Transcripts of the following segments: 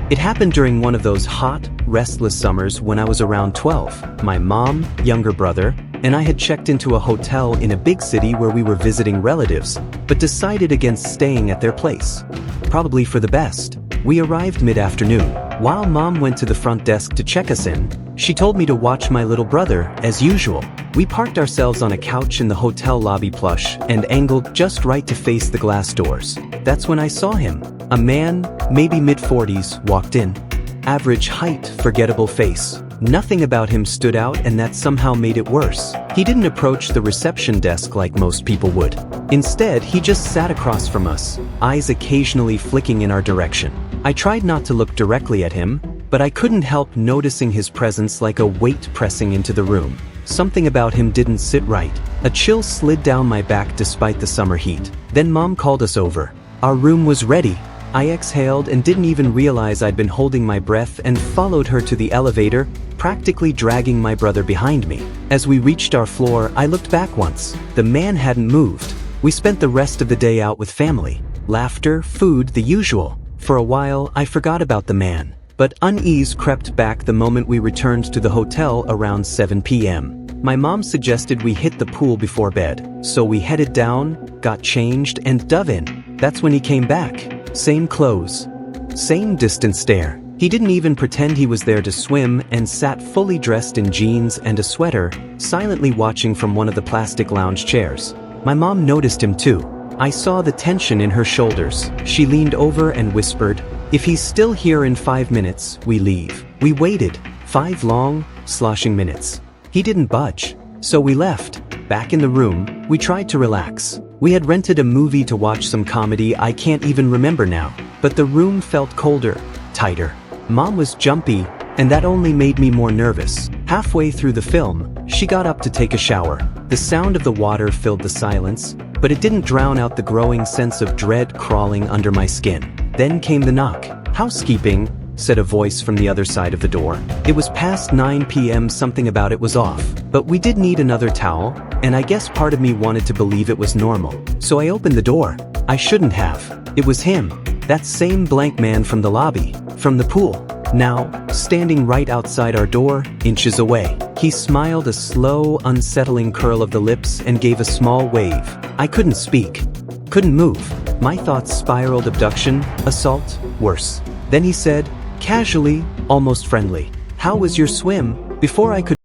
It happened during one of those hot, restless summers when I was around 12. My mom, younger brother, and I had checked into a hotel in a big city where we were visiting relatives, but decided against staying at their place. Probably for the best. We arrived mid-afternoon. While Mom went to the front desk to check us in, she told me to watch my little brother, as usual. We parked ourselves on a couch in the hotel lobby plush and angled just right to face the glass doors. That's when I saw him. A man, maybe mid-40s, walked in. Average height, forgettable face. Nothing about him stood out, and that somehow made it worse. He didn't approach the reception desk like most people would. Instead, he just sat across from us, eyes occasionally flicking in our direction. I tried not to look directly at him, but I couldn't help noticing his presence like a weight pressing into the room. Something about him didn't sit right. A chill slid down my back despite the summer heat. Then Mom called us over. Our room was ready. I exhaled and didn't even realize I'd been holding my breath and followed her to the elevator, practically dragging my brother behind me. As we reached our floor, I looked back once. The man hadn't moved. We spent the rest of the day out with family. Laughter, food, the usual. For a while, I forgot about the man. But unease crept back the moment we returned to the hotel around 7 p.m. My mom suggested we hit the pool before bed, so we headed down, got changed, and dove in. That's when he came back. Same clothes. Same distant stare. He didn't even pretend he was there to swim and sat fully dressed in jeans and a sweater, silently watching from one of the plastic lounge chairs. My mom noticed him too. I saw the tension in her shoulders. She leaned over and whispered, "If he's still here in 5 minutes, we leave." We waited. 5 long, sloshing minutes. He didn't budge. So we left. Back in the room, we tried to relax. We had rented a movie to watch some comedy I can't even remember now. But the room felt colder, tighter. Mom was jumpy, and that only made me more nervous. Halfway through the film, she got up to take a shower. The sound of the water filled the silence, but it didn't drown out the growing sense of dread crawling under my skin. Then came the knock. "Housekeeping," said a voice from the other side of the door. It was past 9 p.m. Something about it was off. But we did need another towel, and I guess part of me wanted to believe it was normal. So I opened the door. I shouldn't have. It was him. That same blank man from the lobby, from the pool. Now, standing right outside our door, inches away. He smiled, a slow, unsettling curl of the lips, and gave a small wave. I couldn't speak. Couldn't move. My thoughts spiraled: abduction, assault, worse. Then he said, casually, almost friendly, "How was your swim?" Before I could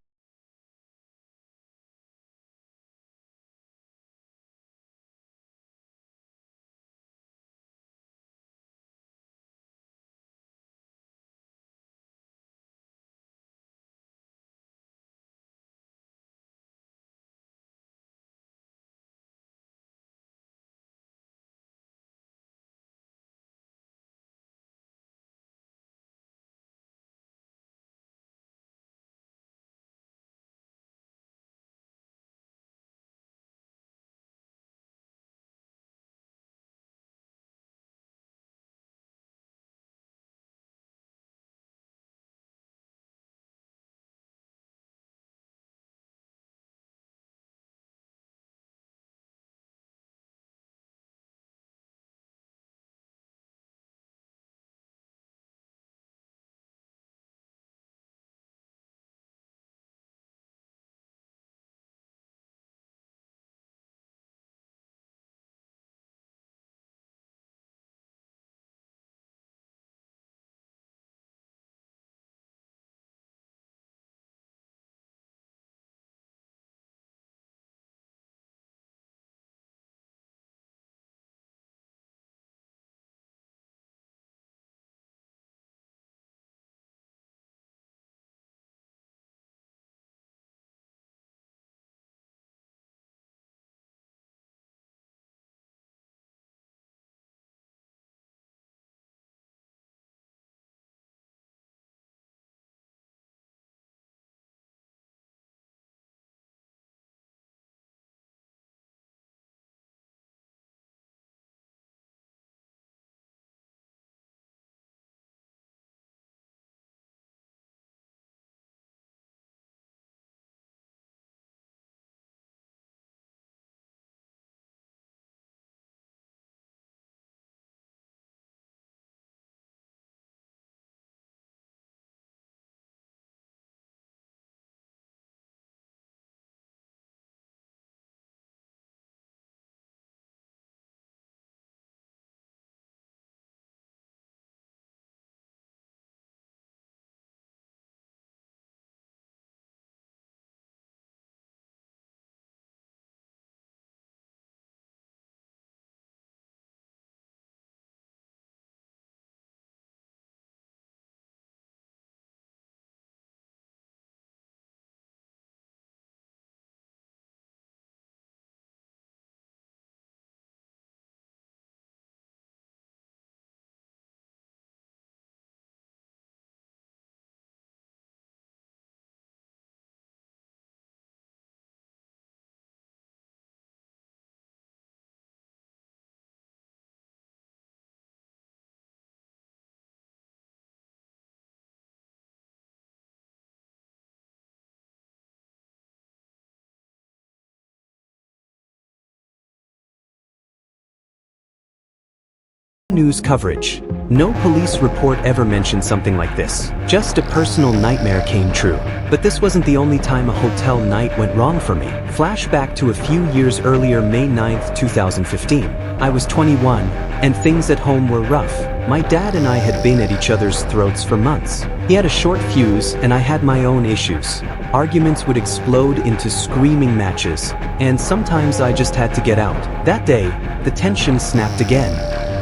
News coverage. No police report ever mentioned something like this. Just a personal nightmare came true. But this wasn't the only time a hotel night went wrong for me. Flashback to a few years earlier, May 9th, 2015. I was 21, and things at home were rough. My dad and I had been at each other's throats for months. He had a short fuse, and I had my own issues. Arguments would explode into screaming matches, and sometimes I just had to get out. That day, the tension snapped again.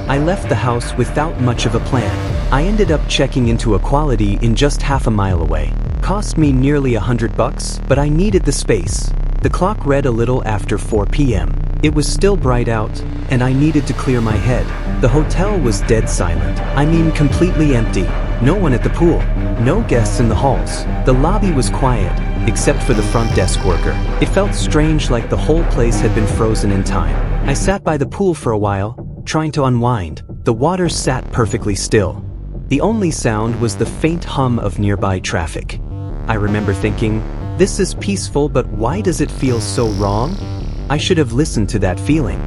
I left the house without much of a plan. I ended up checking into a quality in just half a mile away. Cost me nearly $100, but I needed the space. The clock read a little after 4 p.m. It was still bright out, and I needed to clear my head. The hotel was dead silent. I mean, completely empty. No one at the pool. No guests in the halls. The lobby was quiet, except for the front desk worker. It felt strange, like the whole place had been frozen in time. I sat by the pool for a while, trying to unwind. The water sat perfectly still. The only sound was the faint hum of nearby traffic. I remember thinking, this is peaceful, but why does it feel so wrong? I should have listened to that feeling.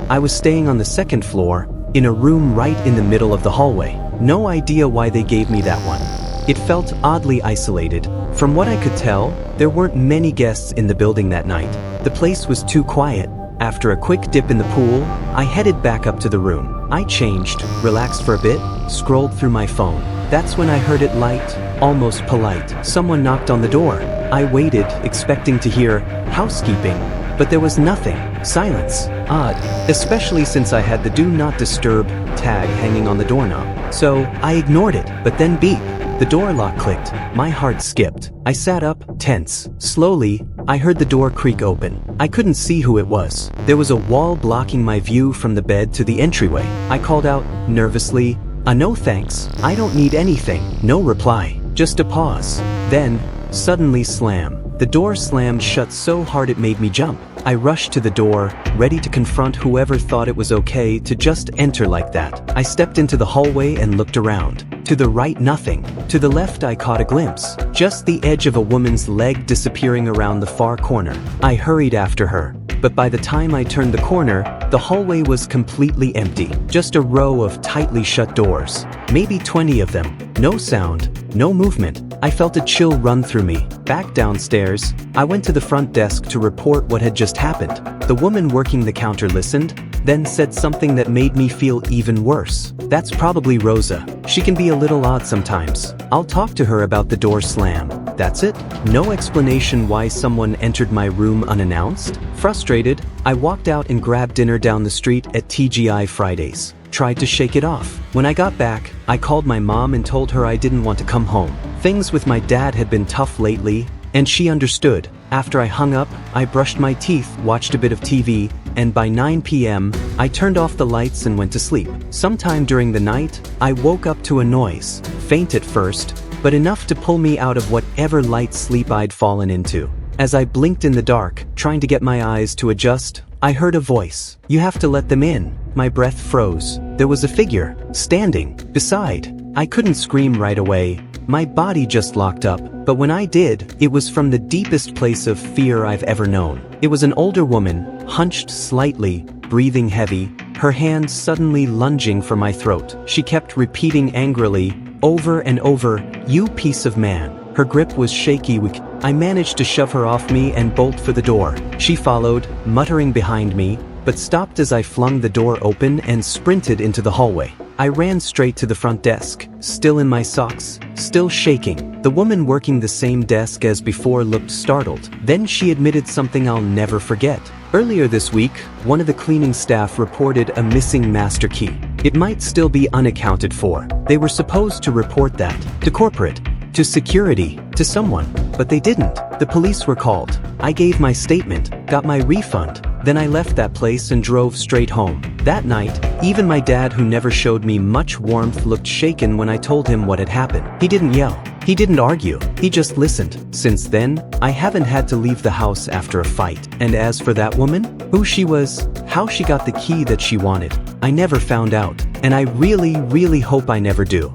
I was staying on the second floor, in a room right in the middle of the hallway. No idea why they gave me that one. It felt oddly isolated. From what I could tell, there weren't many guests in the building that night. The place was too quiet. After a quick dip in the pool, I headed back up to the room. I changed, relaxed for a bit, scrolled through my phone. That's when I heard it light, almost polite. Someone knocked on the door. I waited, expecting to hear, housekeeping, but there was nothing. Silence. Odd, especially since I had the Do Not Disturb tag hanging on the doorknob. So, I ignored it, but then beep. The door lock clicked. My heart skipped. I sat up, tense. Slowly, I heard the door creak open. I couldn't see who it was. There was a wall blocking my view from the bed to the entryway. I called out, nervously, no thanks, I don't need anything. No reply. Just a pause. Then, suddenly slam. The door slammed shut so hard it made me jump. I rushed to the door, ready to confront whoever thought it was okay to just enter like that. I stepped into the hallway and looked around. To the right, nothing. To the left, I caught a glimpse. Just the edge of a woman's leg disappearing around the far corner. I hurried after her. But by the time I turned the corner, the hallway was completely empty. Just a row of tightly shut doors. Maybe 20 of them. No sound, no movement. I felt a chill run through me. Back downstairs, I went to the front desk to report what had just happened. The woman working the counter listened, then said something that made me feel even worse. That's probably Rosa. She can be a little odd sometimes. I'll talk to her about the door slam. That's it? No explanation why someone entered my room unannounced? Frustrated, I walked out and grabbed dinner down the street at TGI Fridays. Tried to shake it off. When I got back, I called my mom and told her I didn't want to come home. Things with my dad had been tough lately, and she understood. After I hung up, I brushed my teeth, watched a bit of TV, and by 9 p.m., I turned off the lights and went to sleep. Sometime during the night, I woke up to a noise. Faint at first, but enough to pull me out of whatever light sleep I'd fallen into. As I blinked in the dark, trying to get my eyes to adjust, I heard a voice. You have to let them in. My breath froze. There was a figure, standing, beside. I couldn't scream right away. My body just locked up. But when I did, it was from the deepest place of fear I've ever known. It was an older woman, hunched slightly, breathing heavy, her hands suddenly lunging for my throat. She kept repeating angrily, over and over, "You piece of man." Her grip was shaky. I managed to shove her off me and bolt for the door. She followed, muttering behind me, but stopped as I flung the door open and sprinted into the hallway. I ran straight to the front desk, still in my socks, still shaking. The woman working the same desk as before looked startled. Then she admitted something I'll never forget. Earlier this week, one of the cleaning staff reported a missing master key. It might still be unaccounted for. They were supposed to report that to corporate, to security, to someone, but they didn't. The police were called. I gave my statement, got my refund. Then I left that place and drove straight home. That night, even my dad, who never showed me much warmth, looked shaken when I told him what had happened. He didn't yell. He didn't argue. He just listened. Since then, I haven't had to leave the house after a fight. And as for that woman, who she was, how she got the key that she wanted, I never found out. And I really hope I never do.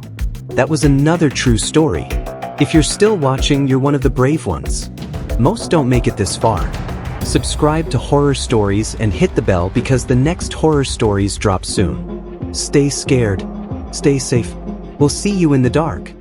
That was another true story. If you're still watching, you're one of the brave ones. Most don't make it this far. Subscribe to Horror Stories and hit the bell because the next horror stories drop soon. Stay scared. Stay safe. We'll see you in the dark.